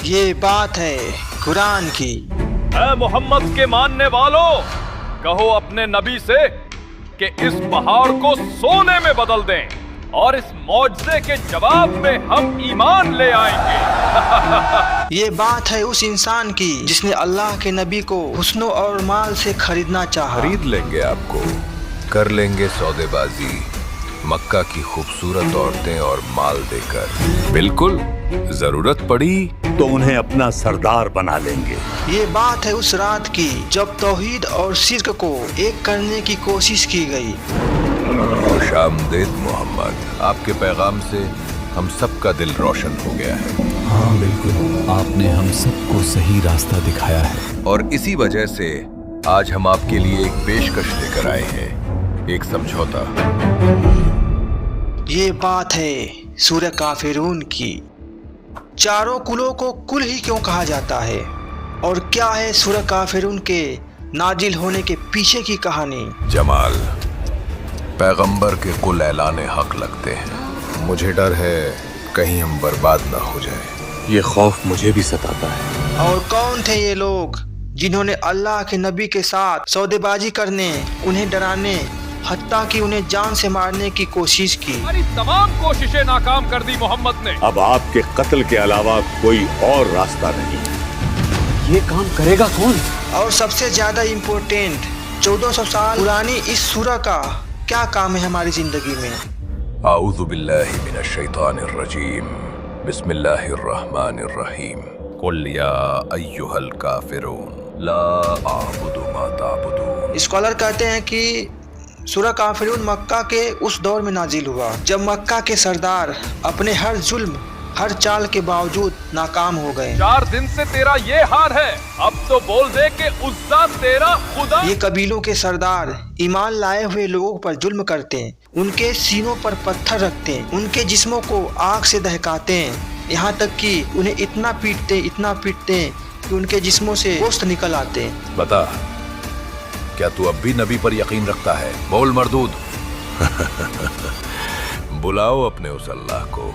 یہ بات ہے قرآن کی۔ اے محمد کے ماننے والوں، کہو اپنے نبی سے کہ اس پہاڑ کو سونے میں بدل دیں اور اس معجزے کے جواب میں ہم ایمان لے آئیں گے۔ یہ بات ہے اس انسان کی جس نے اللہ کے نبی کو حسن اور مال سے خریدنا چاہا۔ خرید لیں گے آپ کو، کر لیں گے سودے بازی مکہ کی خوبصورت عورتیں اور مال دے کر۔ بالکل، ضرورت پڑی تو انہیں اپنا سردار بنا لیں گے۔ یہ بات ہے اس رات کی جب توحید اور شرک کو ایک کرنے کی کوشش کی گئی۔ خوش آمدید محمد، آپ کے پیغام سے ہم سب کا دل روشن ہو گیا ہے۔ ہاں بالکل، آپ نے ہم سب کو صحیح راستہ دکھایا ہے، اور اسی وجہ سے آج ہم آپ کے لیے ایک پیشکش لے کر آئے ہیں، ایک سمجھوتا۔ یہ بات ہے سورہ کافرون کی۔ چاروں کلوں کو کل ہی کیوں کہا جاتا ہے، اور کیا ہے سورہ کافرون کے نازل ہونے کے پیچھے کی کہانی؟ جمال، پیغمبر کے کل اعلان حق لگتے ہیں، مجھے ڈر ہے کہیں ہم برباد نہ ہو جائیں۔ یہ خوف مجھے بھی ستاتا ہے۔ اور کون تھے یہ لوگ جنہوں نے اللہ کے نبی کے ساتھ سودے بازی کرنے، انہیں ڈرانے، حتیٰ کہ انہیں جان سے مارنے کی کوشش کی؟ ہماری تمام کوششیں ناکام کر دی محمد نے۔ اب آپ کے قتل کے علاوہ کوئی اور راستہ نہیں۔ یہ کام کرے گا کون؟ اور سب سے زیادہ امپورٹنٹ، 1400 سال پرانی اس سورہ کا کیا کام ہے ہماری زندگی میں؟ اعوذ باللہ من الشیطان الرجیم، بسم اللہ الرحمن الرحیم، قل یا ایہا الکافرون لا اعبد ما تعبدون۔ اسکالر کہتے ہیں کہ سورہ کافرون مکہ کے اس دور میں نازل ہوا جب مکہ کے سردار اپنے ہر ظلم، ہر چال کے باوجود ناکام ہو گئے۔ 4 دن سے تیرا یہ حال ہے، اب تو بول دے کہ عزا تیرا خدا۔ یہ قبیلوں کے سردار ایمان لائے ہوئے لوگوں پر ظلم کرتے ہیں، ان کے سینوں پر پتھر رکھتے ہیں، ان کے جسموں کو آگ سے دہکاتے ہیں، یہاں تک کہ انہیں اتنا پیٹتے ہیں کہ ان کے جسموں سے گوشت نکل آتے ہیں۔ بتا، کیا تو اب بھی نبی پر یقین رکھتا ہے؟ بول مردود۔ بلاؤ اپنے اس اللہ کو۔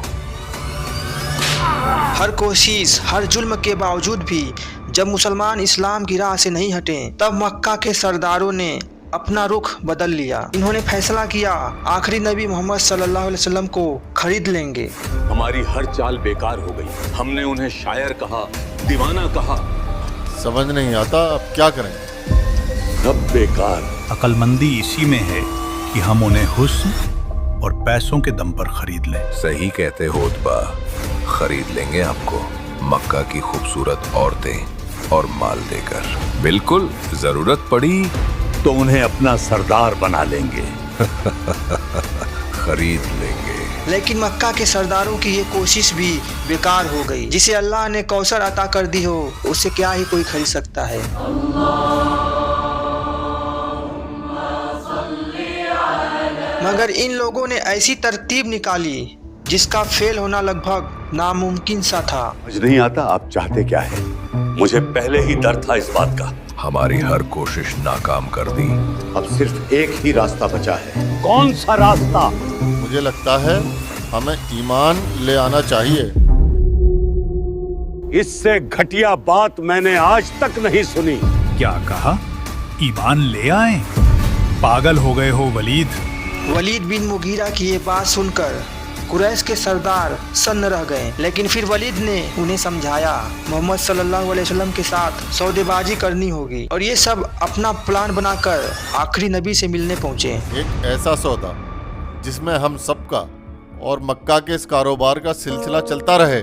ہر کوشش، ہر ظلم کے باوجود بھی جب مسلمان اسلام کی راہ سے نہیں ہٹے، تب مکہ کے سرداروں نے اپنا رخ بدل لیا۔ انہوں نے فیصلہ کیا آخری نبی محمد صلی اللہ علیہ وسلم کو خرید لیں گے۔ ہماری ہر چال بیکار ہو گئی، ہم نے انہیں شاعر کہا، دیوانہ کہا، سمجھ نہیں آتا اب کیا کریں۔ سب بیکار۔ عقل مندی اسی میں ہے کہ ہم انہیں حسن اور پیسوں کے دم پر خرید لیں۔ صحیح کہتے ہو اتبا، خرید لیں گے آپ کو مکہ کی خوبصورت عورتیں اور مال دے کر۔ بالکل، ضرورت پڑی تو انہیں اپنا سردار بنا لیں گے۔ خرید لیں گے۔ لیکن مکہ کے سرداروں کی یہ کوشش بھی بیکار ہو گئی۔ جسے اللہ نے کوثر عطا کر دی ہو، اسے کیا ہی کوئی خرید سکتا ہے۔ مگر ان لوگوں نے ایسی ترتیب نکالی جس کا فیل ہونا لگ بھگ ناممکن سا تھا۔ مجھے نہیں آتا آپ چاہتے کیا ہے، مجھے پہلے ہی ڈر تھا اس بات کا۔ ہماری ہر کوشش ناکام کر دی۔ اب صرف ایک ہی راستہ بچا ہے۔ کون سا راستہ؟ مجھے لگتا ہے ہمیں ایمان لے آنا چاہیے۔ اس سے گھٹیا بات میں نے آج تک نہیں سنی۔ کیا کہا؟ ایمان لے آئیں؟ پاگل ہو گئے ہو ولید۔ ولید بن مغیرہ کی یہ بات سن کر قریش کے سردار سن رہ گئے، لیکن پھر ولید نے انہیں سمجھایا محمد صلی اللہ علیہ وسلم کے ساتھ سودے بازی کرنی ہوگی، اور یہ سب اپنا پلان بنا کر آخری نبی سے ملنے پہنچے۔ ایک ایسا سودا جس میں ہم سب کا اور مکہ کے اس کاروبار کا سلسلہ چلتا رہے۔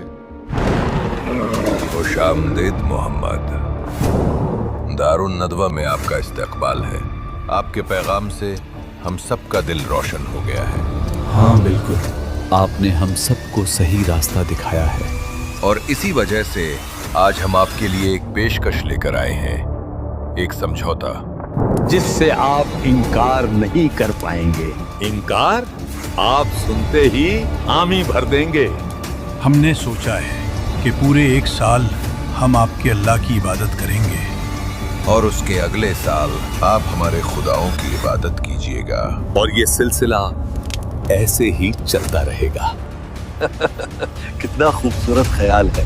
خوش آمدید محمد، دار الندوہ میں آپ کا استقبال ہے۔ آپ کے پیغام سے ہم سب کا دل روشن ہو گیا ہے۔ ہاں بالکل، آپ نے ہم سب کو صحیح راستہ دکھایا ہے، اور اسی وجہ سے آج ہم آپ کے لیے ایک پیشکش لے کر آئے ہیں، ایک سمجھوتا جس سے آپ انکار نہیں کر پائیں گے۔ انکار؟ آپ سنتے ہی حامی بھر دیں گے۔ ہم نے سوچا ہے کہ پورے 1 سال ہم آپ کے اللہ کی عبادت کریں گے، اور اس کے اگلے سال آپ ہمارے خداؤں کی عبادت کیجیے گا، اور یہ سلسلہ ایسے ہی چلتا رہے گا۔ کتنا خوبصورت خیال ہے۔